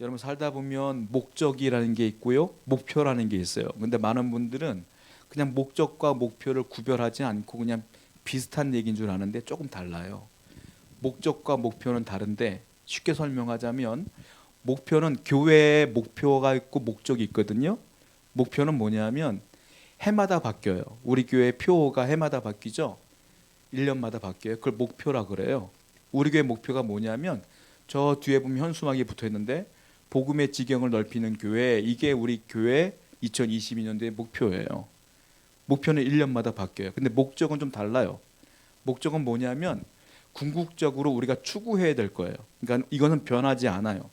여러분 살다 보면 목적이라는 게 있고요, 목표라는 게 있어요. 근데 많은 분들은 그냥 목적과 목표를 구별하지 않고 그냥 비슷한 얘기인 줄 아는데 조금 달라요. 목적과 목표는 다른데 쉽게 설명하자면 목표는 교회의 목표가 있고 목적이 있거든요. 목표는 뭐냐면 해마다 바뀌어요. 우리 교회 표가 해마다 바뀌죠. 1년마다 바뀌어요. 그걸 목표라 그래요. 우리 교회 목표가 뭐냐면 저 뒤에 보면 현수막이 붙어 있는데 복음의 지경을 넓히는 교회, 이게 우리 교회 2022년도의 목표예요. 목표는 1년마다 바뀌어요. 근데 목적은 좀 달라요. 목적은 뭐냐면 궁극적으로 우리가 추구해야 될 거예요. 그러니까 이거는 변하지 않아요.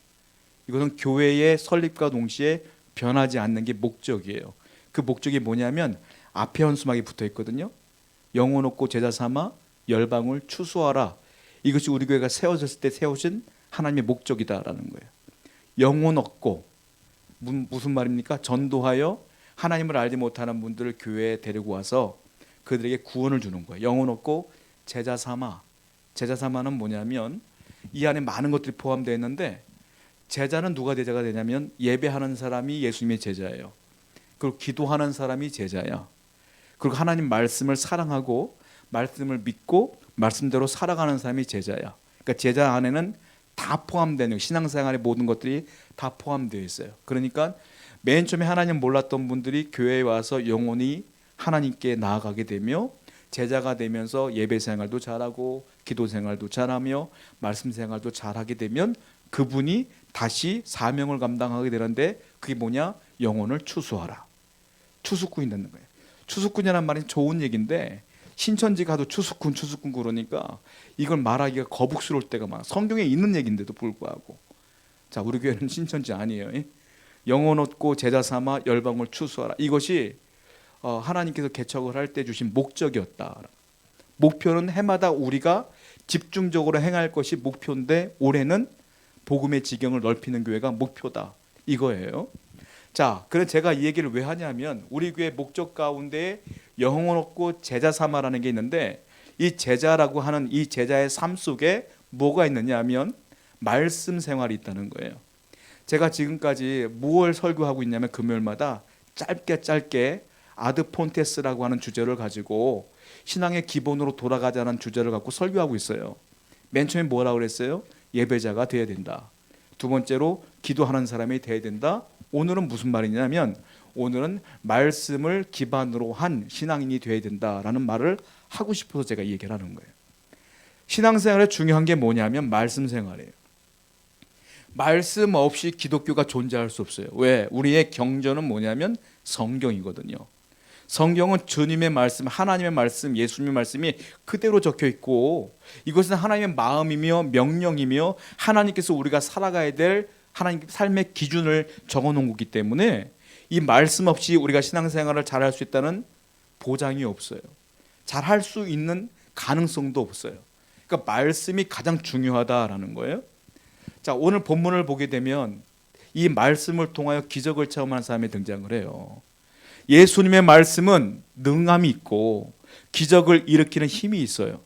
이것은 교회의 설립과 동시에 변하지 않는 게 목적이에요. 그 목적이 뭐냐면 앞에 현수막이 붙어 있거든요. 영혼 얻고 제자 삼아 열방을 추수하라. 이것이 우리 교회가 세워졌을 때 세우신 하나님의 목적이다라는 거예요. 영혼 얻고 무슨 말입니까? 전도하여 하나님을 알지 못하는 분들을 교회에 데리고 와서 그들에게 구원을 주는 거예요. 영혼 얻고 제자 삼아. 제자 삼아는 뭐냐면 이 안에 많은 것들이 포함되어 있는데 제자는 누가 제자가 되냐면 예배하는 사람이 예수님의 제자예요. 그리고 기도하는 사람이 제자야. 그리고 하나님 말씀을 사랑하고 말씀을 믿고 말씀대로 살아가는 사람이 제자야. 그러니까 제자 안에는 다 포함되는, 신앙생활의 모든 것들이 다 포함되어 있어요. 그러니까 맨 처음에 하나님 몰랐던 분들이 교회에 와서 영혼이 하나님께 나아가게 되며 제자가 되면서 예배 생활도 잘하고 기도 생활도 잘하며 말씀 생활도 잘하게 되면 그분이 다시 사명을 감당하게 되는데 그게 뭐냐? 영혼을 추수하라. 추수꾼이 되는 거예요. 추수꾼이라는 말이 좋은 얘기인데 신천지 가도 추수꾼 그러니까 이걸 말하기가 거북스러울 때가 많아. 성경에 있는 얘기인데도 불구하고. 자, 우리 교회는 신천지 아니에요. 영혼 얻고 제자 삼아 열방을 추수하라. 이것이 하나님께서 개척을 할 때 주신 목적이었다. 목표는 해마다 우리가 집중적으로 행할 것이 목표인데 올해는 복음의 지경을 넓히는 교회가 목표다. 이거예요. 자, 그래서 제가 이 얘기를 왜 하냐면 우리 교회 목적 가운데 영혼 얻고 제자 삼아라는 게 있는데 이 제자라고 하는 이 제자의 삶 속에 뭐가 있느냐 하면 말씀 생활이 있다는 거예요. 제가 지금까지 무엇을 설교하고 있냐면 금요일마다 짧게 아드폰테스라고 하는 주제를 가지고 신앙의 기본으로 돌아가자는 주제를 갖고 설교하고 있어요. 맨 처음에 뭐라고 그랬어요? 예배자가 되어야 된다. 두 번째로 기도하는 사람이 되어야 된다. 오늘은 무슨 말이냐면 오늘은 말씀을 기반으로 한 신앙인이 되어야 된다라는 말을 하고 싶어서 제가 이 얘기를 하는 거예요. 신앙생활에 중요한 게 뭐냐면 말씀 생활이에요. 말씀 없이 기독교가 존재할 수 없어요. 왜? 우리의 경전은 뭐냐면 성경이거든요. 성경은 주님의 말씀, 하나님의 말씀, 예수님의 말씀이 그대로 적혀 있고 이것은 하나님의 마음이며 명령이며 하나님께서 우리가 살아가야 될 하나님 삶의 기준을 적어놓은 거기 때문에 이 말씀 없이 우리가 신앙생활을 잘할 수 있다는 보장이 없어요. 잘할 수 있는 가능성도 없어요. 그러니까 말씀이 가장 중요하다라는 거예요. 자, 오늘 본문을 보게 되면 이 말씀을 통하여 기적을 체험하는 사람이 등장을 해요. 예수님의 말씀은 능함이 있고 기적을 일으키는 힘이 있어요.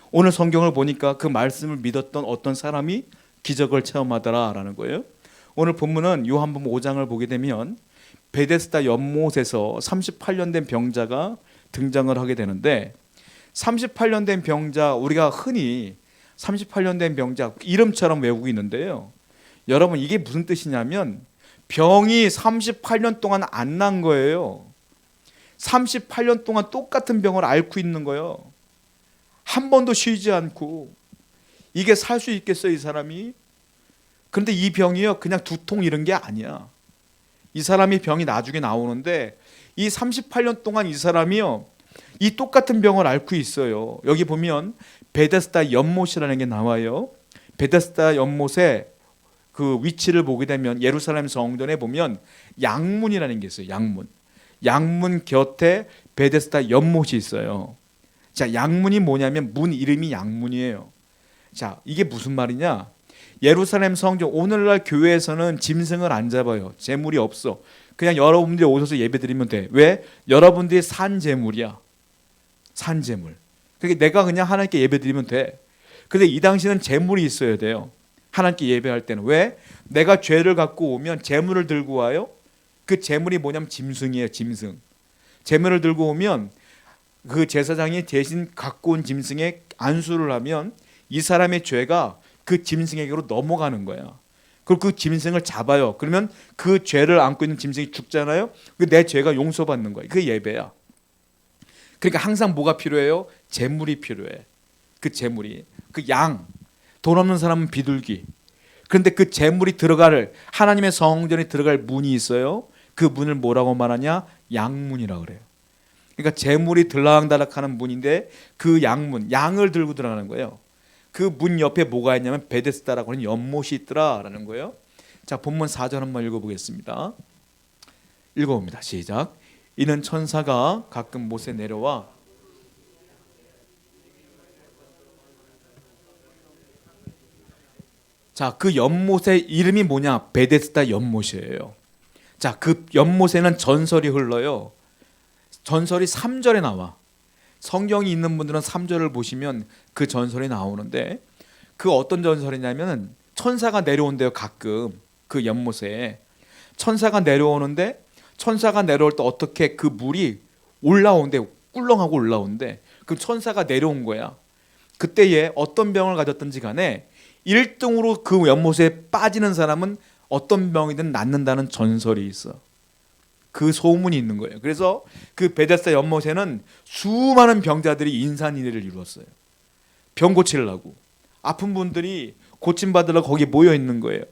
오늘 성경을 보니까 그 말씀을 믿었던 어떤 사람이 기적을 체험하더라라는 거예요. 오늘 본문은 요한복음 5장을 보게 되면 베데스다 연못에서 38년 된 병자가 등장을 하게 되는데 38년 된 병자, 우리가 흔히 38년 된 병자 이름처럼 외우고 있는데요. 여러분 이게 무슨 뜻이냐면 병이 38년 동안 안 난 거예요. 38년 동안 똑같은 병을 앓고 있는 거예요. 한 번도 쉬지 않고. 이게 살 수 있겠어요, 이 사람이? 그런데 이 병이요, 그냥 두통 이런 게 아니야. 이 사람이 병이 나중에 나오는데 이 38년 동안 이 사람이요, 이 똑같은 병을 앓고 있어요. 여기 보면 베데스다 연못이라는 게 나와요. 베데스다 연못에 그 위치를 보게 되면 예루살렘 성전에 보면 양문이라는 게 있어요. 양문 곁에 베데스다 연못이 있어요. 자, 양문이 뭐냐면 문 이름이 양문이에요. 자, 이게 무슨 말이냐? 예루살렘 성전, 오늘날 교회에서는 짐승을 안 잡아요. 재물이 없어. 그냥 여러분들이 오셔서 예배드리면 돼. 왜? 여러분들이 산 재물이야. 산 재물. 그러니까 내가 그냥 하나님께 예배드리면 돼. 근데 이 당시는 재물이 있어야 돼요. 하나님께 예배할 때는. 왜? 내가 죄를 갖고 오면 제물을 들고 와요. 그 제물이 뭐냐면 짐승이에요. 짐승. 제물을 들고 오면 그 제사장이 대신 갖고 온 짐승에 안수를 하면 이 사람의 죄가 그 짐승에게로 넘어가는 거야. 그리고 그 짐승을 잡아요. 그러면 그 죄를 안고 있는 짐승이 죽잖아요. 내 죄가 용서받는 거야. 그게 예배야. 그러니까 항상 뭐가 필요해요? 제물이 필요해. 그 제물이. 그 양. 돈 없는 사람은 비둘기. 그런데 그 제물이 들어갈, 하나님의 성전에 들어갈 문이 있어요. 그 문을 뭐라고 말하냐? 양문이라고 그래요. 그러니까 제물이 들락달락하는 문인데 그 양문, 양을 들고 들어가는 거예요. 그 문 옆에 뭐가 있냐면 베데스다라고 하는 연못이 있더라라는 거예요. 자, 본문 4절 한번 읽어보겠습니다. 읽어봅니다. 시작. 이는 천사가 가끔 못에 내려와 자, 그 연못의 이름이 뭐냐? 베데스다 연못이에요. 자, 그 연못에는 전설이 흘러요. 전설이 3절에 나와. 성경이 있는 분들은 3절을 보시면 그 전설이 나오는데 그 어떤 전설이냐면 천사가 내려온대요. 가끔 그 연못에 천사가 내려오는데 천사가 내려올 때 어떻게 그 물이 올라오는데 꿀렁하고 올라오는데 그 천사가 내려온 거야. 그때에 어떤 병을 가졌든지 간에 1등으로 그 연못에 빠지는 사람은 어떤 병이든 낫는다는 전설이 있어. 그 소문이 있는 거예요. 그래서 그 베데스다 연못에는 수많은 병자들이 인산인해를 이루었어요. 병 고치려고. 아픈 분들이 고침받으려고 거기 모여 있는 거예요.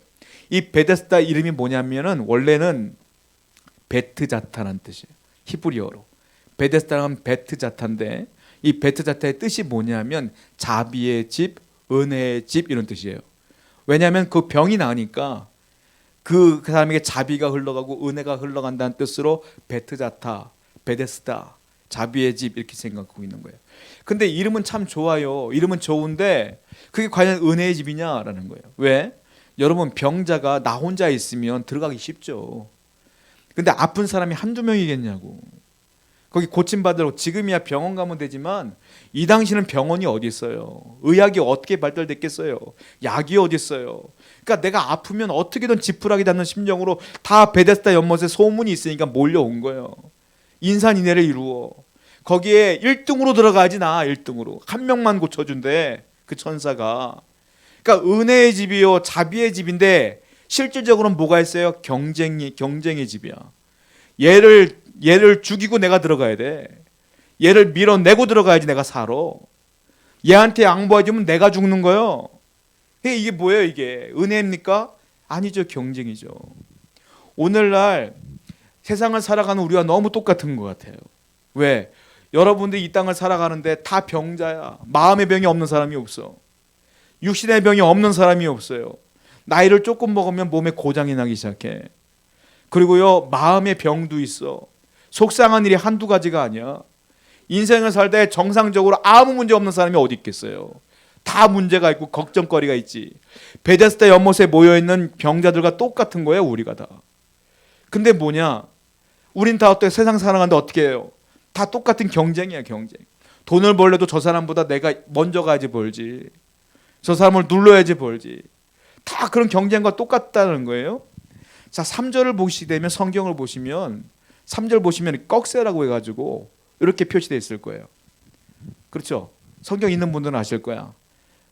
이 베데스다 이름이 뭐냐면은 원래는 베트자타라는 뜻이에요. 히브리어로. 베데스다는 베트자타인데 이 베트자타의 뜻이 뭐냐면 자비의 집, 은혜의 집 이런 뜻이에요. 왜냐하면 그 병이 나니까 그 사람에게 자비가 흘러가고 은혜가 흘러간다는 뜻으로 베트자타, 베데스다, 자비의 집 이렇게 생각하고 있는 거예요. 근데 이름은 참 좋아요. 이름은 좋은데 그게 과연 은혜의 집이냐라는 거예요. 왜? 여러분 병자가 나 혼자 있으면 들어가기 쉽죠. 근데 아픈 사람이 한두 명이겠냐고. 거기 고침받으러 지금이야 병원 가면 되지만 이 당시는 병원이 어디 있어요? 의학이 어떻게 발달됐겠어요? 약이 어디 있어요? 그러니까 내가 아프면 어떻게든 지푸라기 잡는 심정으로 다 베데스다 연못에 소문이 있으니까 몰려온 거예요. 인산인해를 이루어. 거기에 1등으로 들어가지 나 1등으로. 한 명만 고쳐준대 그 천사가. 그러니까 은혜의 집이요 자비의 집인데 실질적으로는 뭐가 있어요? 경쟁의 집이야. 얘를 죽이고 내가 들어가야 돼. 얘를 밀어내고 들어가야지 내가 살아. 얘한테 양보해주면 내가 죽는 거예요. 이게 뭐예요 이게? 은혜입니까? 아니죠. 경쟁이죠. 오늘날 세상을 살아가는 우리와 너무 똑같은 것 같아요. 왜? 여러분들이 이 땅을 살아가는데 다 병자야. 마음의 병이 없는 사람이 없어. 육신의 병이 없는 사람이 없어요. 나이를 조금 먹으면 몸에 고장이 나기 시작해. 그리고요 마음의 병도 있어. 속상한 일이 한두 가지가 아니야. 인생을 살다 정상적으로 아무 문제 없는 사람이 어디 있겠어요. 다 문제가 있고 걱정거리가 있지. 베데스다 연못에 모여있는 병자들과 똑같은 거예요. 우리가 다. 근데 뭐냐, 우린 다 어떻게 세상 살아가는데 어떻게 해요? 다 똑같은 경쟁이야. 경쟁. 돈을 벌려도 저 사람보다 내가 먼저 가야지 벌지. 저 사람을 눌러야지 벌지. 다 그런 경쟁과 똑같다는 거예요. 자, 3절을 보시게 되면 성경을 보시면 3절 보시면 꺽쇠라고 해가지고 이렇게 표시되어 있을 거예요. 그렇죠? 성경 있는 분들은 아실 거야.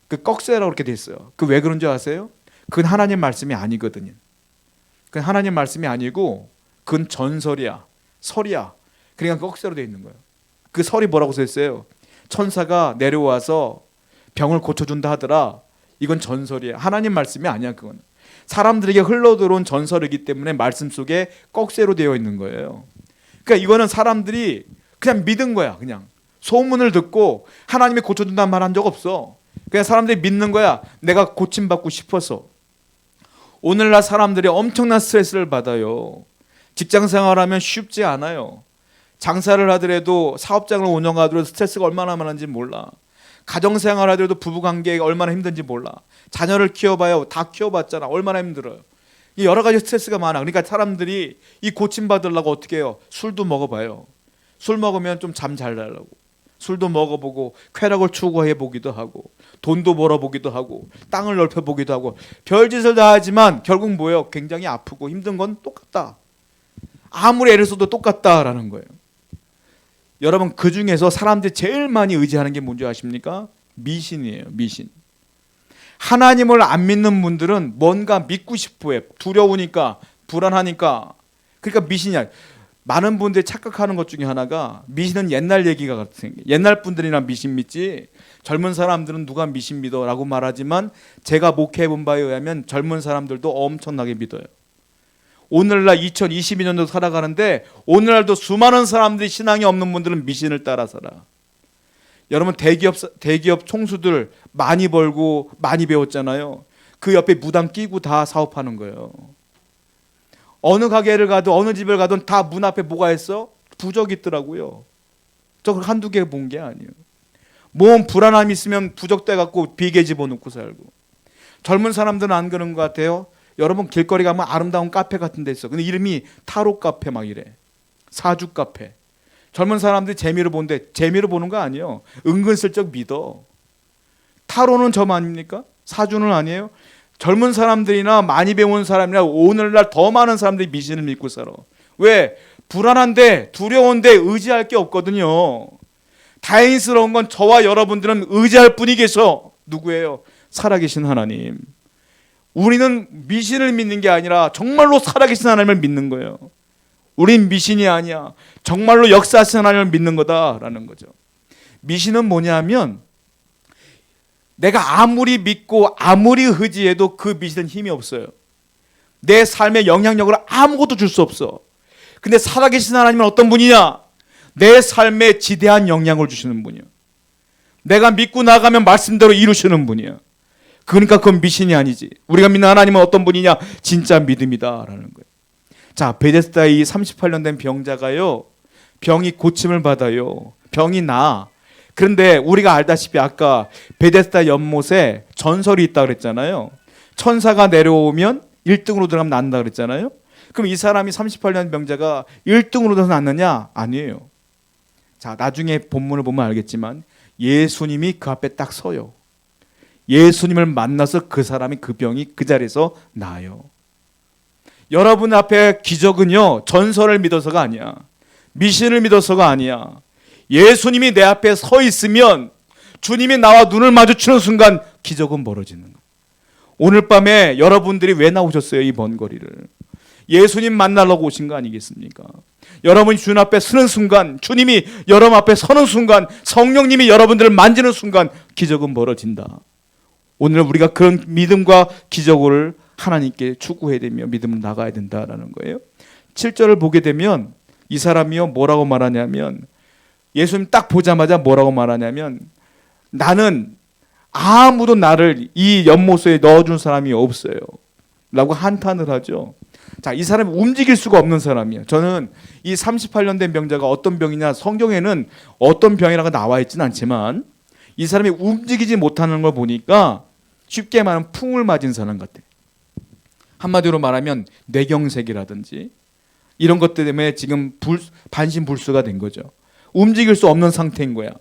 그 꺽쇠라고 이렇게 돼 있어요. 그 왜 그런 줄 아세요? 그건 하나님 말씀이 아니거든요. 그건 하나님 말씀이 아니고 그건 전설이야. 설이야. 그러니까 꺽쇠로 돼 있는 거예요. 그 설이 뭐라고 써 있어요? 천사가 내려와서 병을 고쳐준다 하더라. 이건 전설이야. 하나님 말씀이 아니야. 그건 사람들에게 흘러들어온 전설이기 때문에 말씀 속에 꺽쇠로 되어 있는 거예요. 그러니까 이거는 사람들이 그냥 믿은 거야. 그냥 소문을 듣고 하나님이 고쳐준다는 말 한 적 없어. 그냥 사람들이 믿는 거야. 내가 고침받고 싶어서. 오늘날 사람들이 엄청난 스트레스를 받아요. 직장 생활하면 쉽지 않아요. 장사를 하더라도 사업장을 운영하더라도 스트레스가 얼마나 많은지 몰라. 가정생활 하더라도 부부관계가 얼마나 힘든지 몰라. 자녀를 키워봐요. 다 키워봤잖아. 얼마나 힘들어요. 여러 가지 스트레스가 많아. 그러니까 사람들이 이 고침받으려고 어떻게 해요? 술도 먹어봐요. 술 먹으면 좀 잠 잘 자려고. 술도 먹어보고 쾌락을 추구해보기도 하고 돈도 벌어보기도 하고 땅을 넓혀보기도 하고 별짓을 다 하지만 결국 뭐예요? 굉장히 아프고 힘든 건 똑같다. 아무리 애를 써도 똑같다라는 거예요. 여러분, 그 중에서 사람들이 제일 많이 의지하는 게 뭔지 아십니까? 미신이에요. 미신. 하나님을 안 믿는 분들은 뭔가 믿고 싶어 해. 두려우니까, 불안하니까. 그러니까 미신이야. 많은 분들이 착각하는 것 중에 하나가 미신은 옛날 얘기가 같은 게, 옛날 분들이나 미신 믿지 젊은 사람들은 누가 미신 믿어 라고 말하지만 제가 목회해 본 바에 의하면 젊은 사람들도 엄청나게 믿어요. 오늘날 2022년도 살아가는데 오늘날도 수많은 사람들이 신앙이 없는 분들은 미신을 따라 살아. 여러분, 대기업 총수들 많이 벌고 많이 배웠잖아요. 그 옆에 무당 끼고 다 사업하는 거예요. 어느 가게를 가도 어느 집을 가든 다 문 앞에 뭐가 있어? 부적 있더라고요. 저 한두 개 본 게 아니에요. 몸 불안함이 있으면 부적 떼갖고 비계 집어넣고 살고. 젊은 사람들은 안 그런 것 같아요. 여러분, 길거리 가면 아름다운 카페 같은 데 있어. 근데 이름이 타로 카페 막 이래. 사주 카페. 젊은 사람들이 재미로 보는데 재미로 보는 거 아니에요. 은근슬쩍 믿어. 타로는 점 아닙니까? 사주는 아니에요. 젊은 사람들이나 많이 배운 사람이나 오늘날 더 많은 사람들이 미신을 믿고 살아. 왜? 불안한데 두려운데 의지할 게 없거든요. 다행스러운 건 저와 여러분들은 의지할 분이 계셔. 누구예요? 살아계신 하나님. 우리는 미신을 믿는 게 아니라 정말로 살아계신 하나님을 믿는 거예요. 우린 미신이 아니야. 정말로 역사하신 하나님을 믿는 거다라는 거죠. 미신은 뭐냐면 내가 아무리 믿고 아무리 의지해도 그 미신은 힘이 없어요. 내 삶에 영향력을 아무것도 줄 수 없어. 근데 살아계신 하나님은 어떤 분이냐? 내 삶에 지대한 영향을 주시는 분이야. 내가 믿고 나가면 말씀대로 이루시는 분이야. 그러니까 그건 미신이 아니지. 우리가 믿는 하나님은 어떤 분이냐? 진짜 믿음이다라는 거예요. 자, 베데스다 이 38년 된 병자가요, 병이 고침을 받아요. 병이 나. 그런데 우리가 알다시피 아까 베데스다 연못에 전설이 있다고 그랬잖아요. 천사가 내려오면 1등으로 들어가면 난다 그랬잖아요. 그럼 이 사람이 38년 병자가 1등으로 들어서 났느냐? 아니에요. 자, 나중에 본문을 보면 알겠지만 예수님이 그 앞에 딱 서요. 예수님을 만나서 그 사람이 그 병이 그 자리에서 나아요. 여러분 앞에 기적은요, 전설을 믿어서가 아니야. 미신을 믿어서가 아니야. 예수님이 내 앞에 서 있으면 주님이 나와 눈을 마주치는 순간 기적은 벌어지는 거야. 오늘 밤에 여러분들이 왜 나오셨어요? 이 먼 거리를. 예수님 만나려고 오신 거 아니겠습니까? 여러분이 주님 앞에 서는 순간, 주님이 여러분 앞에 서는 순간, 성령님이 여러분들을 만지는 순간 기적은 벌어진다. 오늘 우리가 그런 믿음과 기적을 하나님께 추구해야 되며 믿음을 나가야 된다라는 거예요. 7절을 보게 되면 이 사람이요 뭐라고 말하냐면, 예수님 딱 보자마자 뭐라고 말하냐면, 나는 아무도 나를 이 연못에 넣어준 사람이 없어요 라고 한탄을 하죠. 자, 이 사람이 움직일 수가 없는 사람이에요. 저는 이 38년 된 병자가 어떤 병이냐, 성경에는 어떤 병이라고 나와 있지는 않지만 이 사람이 움직이지 못하는 걸 보니까 쉽게 말하면 풍을 맞은 사람 같아요. 한마디로 말하면 뇌경색이라든지 이런 것들 때문에 지금 반신불수가 된 거죠. 움직일 수 없는 상태인 거야.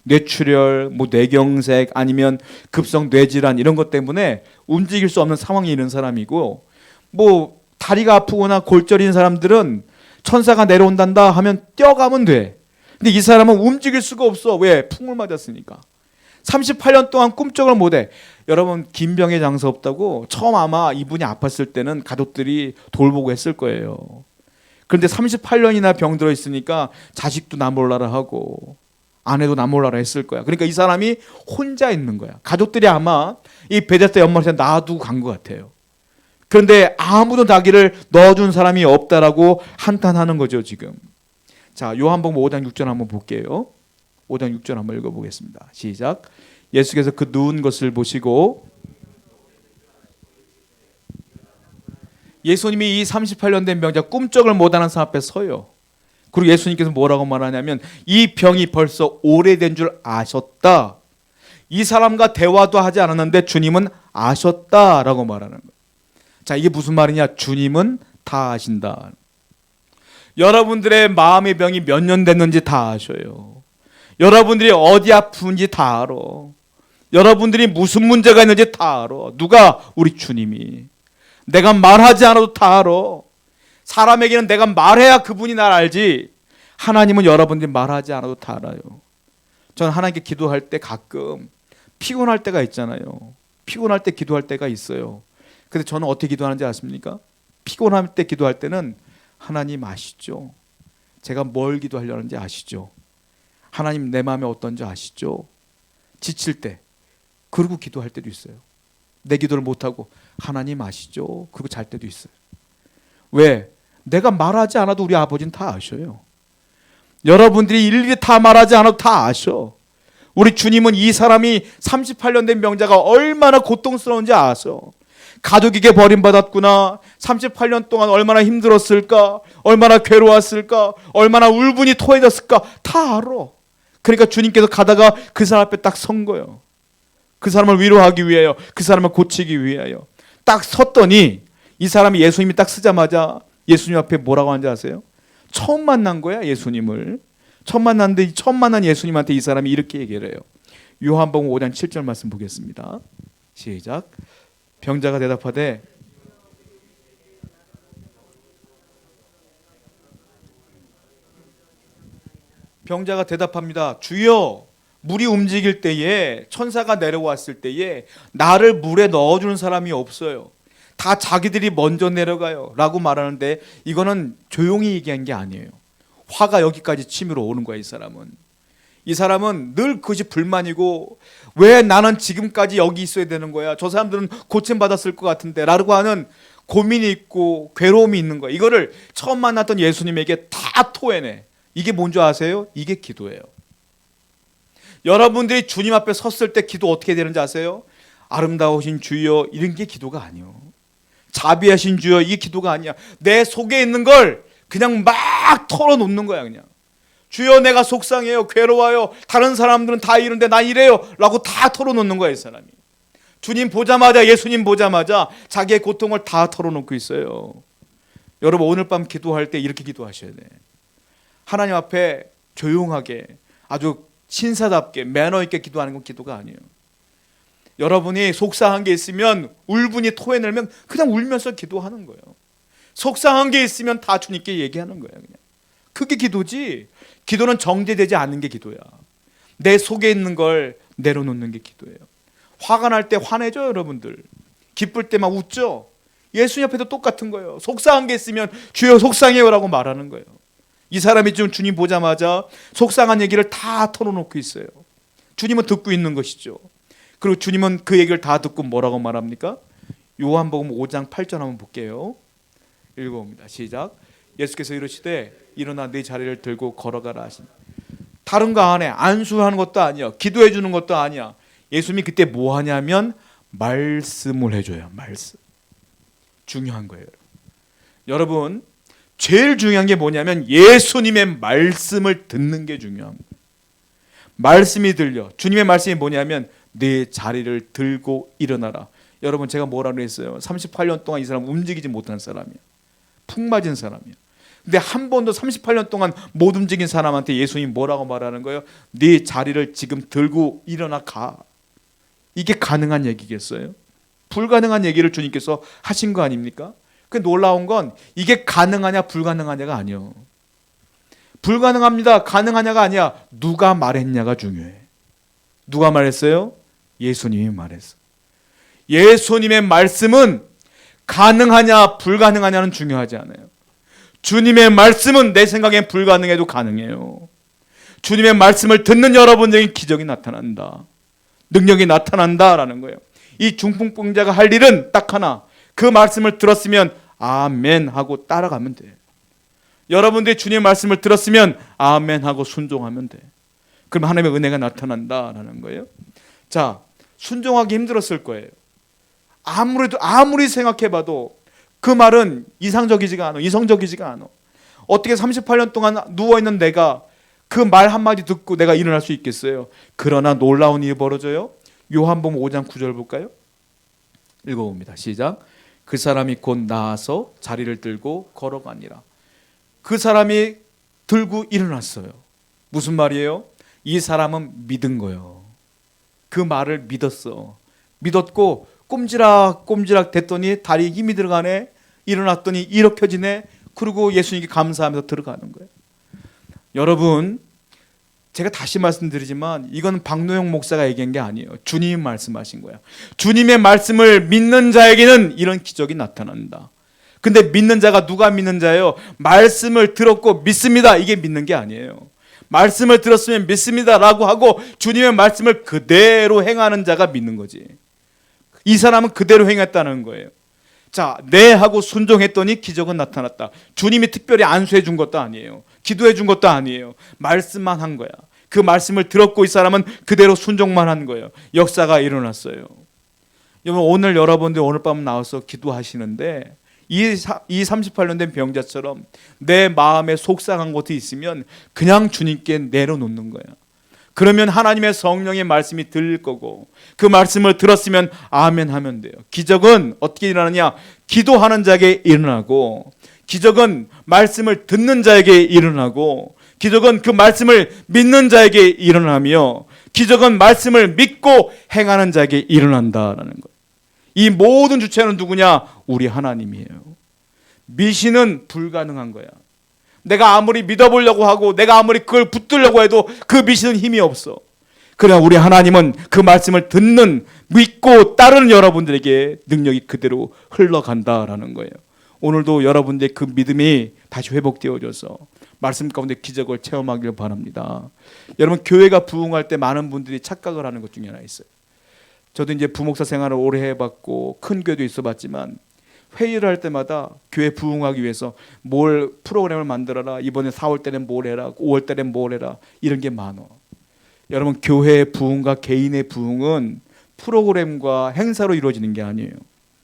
뇌출혈, 뇌경색, 아니면 급성 뇌질환 이런 것 때문에 움직일 수 없는 상황에 있는 사람이고, 다리가 아프거나 골절인 사람들은 천사가 내려온단다 하면 뛰어가면 돼. 근데 이 사람은 움직일 수가 없어. 왜? 풍을 맞았으니까. 38년 동안 꿈쩍을 못해. 여러분, 긴 병에 장사 없다고 처음 아마 이분이 아팠을 때는 가족들이 돌보고 했을 거예요. 그런데 38년이나 병 들어 있으니까 자식도 나 몰라라 하고 아내도 나 몰라라 했을 거야. 그러니까 이 사람이 혼자 있는 거야. 가족들이 아마 이 베데스다 연못에 놔두고 간 것 같아요. 그런데 아무도 자기를 넣어준 사람이 없다라고 한탄하는 거죠 지금. 자, 요한복음 5장 6절 한번 볼게요. 5장 6절 한번 읽어보겠습니다. 시작. 예수께서 그 누운 것을 보시고, 예수님이 이 38년 된 병자 꿈쩍을 못하는 사람 앞에 서요. 그리고 예수님께서 뭐라고 말하냐면, 이 병이 벌써 오래된 줄 아셨다. 이 사람과 대화도 하지 않았는데 주님은 아셨다라고 말하는 거예요. 자, 이게 무슨 말이냐? 주님은 다 아신다. 여러분들의 마음의 병이 몇 년 됐는지 다 아셔요. 여러분들이 어디 아픈지 다 알아. 여러분들이 무슨 문제가 있는지 다 알아. 누가? 우리 주님이. 내가 말하지 않아도 다 알아. 사람에게는 내가 말해야 그분이 날 알지. 하나님은 여러분들이 말하지 않아도 다 알아요. 저는 하나님께 기도할 때 가끔 피곤할 때가 있잖아요. 피곤할 때 기도할 때가 있어요. 근데 저는 어떻게 기도하는지 아십니까? 피곤할 때 기도할 때는 하나님 아시죠? 제가 뭘 기도하려는지 아시죠? 하나님 내 마음이 어떤지 아시죠? 지칠 때 그러고 기도할 때도 있어요. 내 기도를 못하고 하나님 아시죠? 그러고 잘 때도 있어요. 왜? 내가 말하지 않아도 우리 아버지는 다 아셔요. 여러분들이 일일이 다 말하지 않아도 다 아셔. 우리 주님은 이 사람이 38년 된 병자가 얼마나 고통스러운지 아셔. 가족에게 버림받았구나. 38년 동안 얼마나 힘들었을까? 얼마나 괴로웠을까? 얼마나 울분이 토해졌을까? 다 알아. 그러니까 주님께서 가다가 그 사람 앞에 딱 선 거예요. 그 사람을 위로하기 위하여, 그 사람을 고치기 위하여 딱 섰더니 이 사람이 예수님이 딱 쓰자마자 예수님 앞에 뭐라고 하는지 아세요? 처음 만난 거야, 예수님을. 처음 만났는데 처음 만난 예수님한테 이 사람이 이렇게 얘기를 해요. 요한복음 5장 7절 말씀 보겠습니다. 시작. 병자가 대답하되 병자가 대답합니다. 주여, 물이 움직일 때에, 천사가 내려왔을 때에 나를 물에 넣어주는 사람이 없어요. 다 자기들이 먼저 내려가요 라고 말하는데, 이거는 조용히 얘기한 게 아니에요. 화가 여기까지 치밀어 오는 거야. 이 사람은 늘 그것이 불만이고, 왜 나는 지금까지 여기 있어야 되는 거야? 저 사람들은 고침받았을 것 같은데 라고 하는 고민이 있고 괴로움이 있는 거야. 이거를 처음 만났던 예수님에게 다 토해내. 이게 뭔지 아세요? 이게 기도예요. 여러분들이 주님 앞에 섰을 때 기도 어떻게 되는지 아세요? 아름다우신 주여, 이런 게 기도가 아니에요. 자비하신 주여, 이게 기도가 아니야. 내 속에 있는 걸 그냥 막 털어놓는 거야. 그냥 주여, 내가 속상해요, 괴로워요, 다른 사람들은 다 이런데 나 이래요 라고 다 털어놓는 거야. 이 사람이 주님 보자마자, 예수님 보자마자 자기의 고통을 다 털어놓고 있어요. 여러분, 오늘 밤 기도할 때 이렇게 기도하셔야 돼. 하나님 앞에 조용하게, 아주 신사답게, 매너 있게 기도하는 건 기도가 아니에요. 여러분이 속상한 게 있으면, 울분이 토해내면 그냥 울면서 기도하는 거예요. 속상한 게 있으면 다 주님께 얘기하는 거예요. 그냥. 그게 기도지. 기도는 정제되지 않는 게 기도야. 내 속에 있는 걸 내려놓는 게 기도예요. 화가 날 때 화내죠, 여러분들. 기쁠 때 막 웃죠. 예수님 앞에도 똑같은 거예요. 속상한 게 있으면 주여 속상해요 라고 말하는 거예요. 이 사람이 지금 주님 보자마자 속상한 얘기를 다 털어놓고 있어요. 주님은 듣고 있는 것이죠. 그리고 주님은 그 얘기를 다 듣고 뭐라고 말합니까? 요한복음 5장 8절 한번 볼게요. 읽어봅니다. 시작. 예수께서 이르시되 일어나 네 자리를 들고 걸어가라 하시니. 다른 거 안 해. 안수하는 것도 아니야. 기도해 주는 것도 아니야. 예수님이 그때 뭐 하냐면 말씀을 해줘요. 말씀. 중요한 거예요. 여러분, 제일 중요한 게 뭐냐면 예수님의 말씀을 듣는 게 중요한 거예요. 말씀이 들려. 주님의 말씀이 뭐냐면 네 자리를 들고 일어나라. 여러분, 제가 뭐라 그랬어요? 38년 동안 이 사람 움직이지 못한 사람이야. 푹 맞은 사람이야. 근데 한 번도 38년 동안 못 움직인 사람한테 예수님이 뭐라고 말하는 거예요? 네 자리를 지금 들고 일어나 가. 이게 가능한 얘기겠어요? 불가능한 얘기를 주님께서 하신 거 아닙니까? 그 놀라운 건 이게 가능하냐 불가능하냐가 아니에요. 불가능합니다, 가능하냐가 아니야. 누가 말했냐가 중요해. 누가 말했어요? 예수님이 말했어. 예수님의 말씀은 가능하냐 불가능하냐는 중요하지 않아요. 주님의 말씀은 내 생각엔 불가능해도 가능해요. 주님의 말씀을 듣는 여러분에게 기적이 나타난다. 능력이 나타난다라는 거예요. 이 중풍병자가 할 일은 딱 하나. 그 말씀을 들었으면 아멘 하고 따라가면 돼. 여러분들이 주님의 말씀을 들었으면 아멘 하고 순종하면 돼. 그럼 하나님의 은혜가 나타난다라는 거예요. 자, 순종하기 힘들었을 거예요. 아무리 생각해봐도 그 말은 이성적이지가 않아. 어떻게 38년 동안 누워있는 내가 그 말 한마디 듣고 내가 일어날 수 있겠어요? 그러나 놀라운 일이 벌어져요. 요한복음 5장 9절 볼까요? 읽어봅니다. 시작. 그 사람이 곧 나아서 자리를 들고 걸어가니라. 그 사람이 들고 일어났어요. 무슨 말이에요? 이 사람은 믿은 거예요. 그 말을 믿었어. 믿었고 꼼지락꼼지락 됐더니 다리에 힘이 들어가네. 일어났더니 일으켜지네. 그리고 예수님께 감사하면서 들어가는 거예요. 여러분, 제가 다시 말씀드리지만 이건 박노영 목사가 얘기한 게 아니에요. 주님이 말씀하신 거야. 주님의 말씀을 믿는 자에게는 이런 기적이 나타난다. 근데 믿는 자가 누가 믿는 자예요? 말씀을 들었고 믿습니다. 이게 믿는 게 아니에요. 말씀을 들었으면 믿습니다라고 하고 주님의 말씀을 그대로 행하는 자가 믿는 거지. 이 사람은 그대로 행했다는 거예요. 자, 네 하고 순종했더니 기적은 나타났다. 주님이 특별히 안수해 준 것도 아니에요. 기도해 준 것도 아니에요. 말씀만 한 거야. 그 말씀을 들었고 이 사람은 그대로 순종만 한 거예요. 역사가 일어났어요. 여러분, 오늘 여러분들 오늘 밤 나와서 기도하시는데 이 38년 된 병자처럼 내 마음에 속상한 것이 있으면 그냥 주님께 내려놓는 거야. 그러면 하나님의 성령의 말씀이 들릴 거고 그 말씀을 들었으면 아멘 하면 돼요. 기적은 어떻게 일어나느냐? 기도하는 자에게 일어나고, 기적은 말씀을 듣는 자에게 일어나고, 기적은 그 말씀을 믿는 자에게 일어나며, 기적은 말씀을 믿고 행하는 자에게 일어난다라는 거예요. 이 모든 주체는 누구냐? 우리 하나님이에요. 미신은 불가능한 거야. 내가 아무리 믿어보려고 하고 내가 아무리 그걸 붙들려고 해도 그 미신은 힘이 없어. 그러나 우리 하나님은 그 말씀을 듣는, 믿고 따르는 여러분들에게 능력이 그대로 흘러간다라는 거예요. 오늘도 여러분들의 그 믿음이 다시 회복되어져서 말씀 가운데 기적을 체험하기를 바랍니다. 여러분, 교회가 부흥할 때 많은 분들이 착각을 하는 것 중에 하나 있어요. 저도 이제 부목사 생활을 오래 해봤고 큰 교회도 있어봤지만 회의를 할 때마다 교회 부흥하기 위해서 뭘 프로그램을 만들어라, 이번에 4월 때는 뭘 해라, 5월 때는 뭘 해라, 이런 게 많아. 여러분, 교회의 부흥과 개인의 부흥은 프로그램과 행사로 이루어지는 게 아니에요.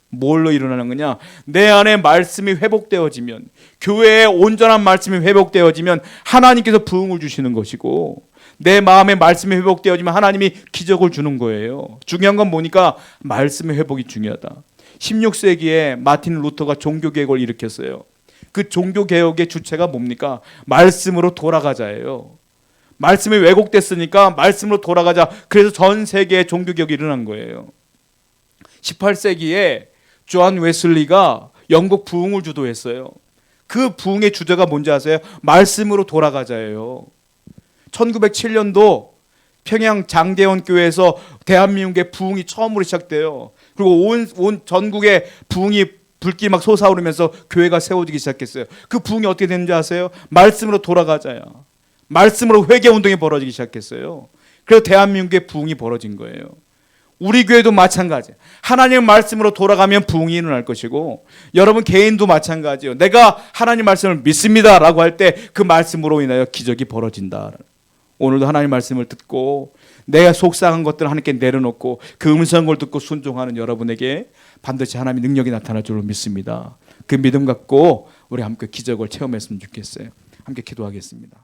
뭘로 일어나는 거냐? 내 안에 말씀이 회복되어지면, 교회의 온전한 말씀이 회복되어지면 하나님께서 부흥을 주시는 것이고, 내 마음에 말씀이 회복되어지면 하나님이 기적을 주는 거예요. 중요한 건 뭐니까? 말씀의 회복이 중요하다. 16세기에 마틴 루터가 종교개혁을 일으켰어요. 그 종교개혁의 주체가 뭡니까? 말씀으로 돌아가자예요. 말씀이 왜곡됐으니까 말씀으로 돌아가자. 그래서 전 세계에 종교개혁이 일어난 거예요. 18세기에 존 웨슬리가 영국 부흥을 주도했어요. 그 부흥의 주제가 뭔지 아세요? 말씀으로 돌아가자예요. 1907년도 평양 장대원 교회에서 대한민국의 부흥이 처음으로 시작돼요. 그리고 온 전국에 부흥이 불길이 막 솟아오르면서 교회가 세워지기 시작했어요. 그 부흥이 어떻게 됐는지 아세요? 말씀으로 돌아가자야. 말씀으로 회개 운동이 벌어지기 시작했어요. 그래서 대한민국의 부흥이 벌어진 거예요. 우리 교회도 마찬가지. 하나님의 말씀으로 돌아가면 부흥이 일어날 것이고, 여러분 개인도 마찬가지예요. 내가 하나님 말씀을 믿습니다라고 할 때 그 말씀으로 인하여 기적이 벌어진다. 오늘도 하나님 말씀을 듣고 내가 속상한 것들을 하나님께 내려놓고 그 음성을 듣고 순종하는 여러분에게 반드시 하나님의 능력이 나타날 줄로 믿습니다. 그 믿음 갖고 우리 함께 기적을 체험했으면 좋겠어요. 함께 기도하겠습니다.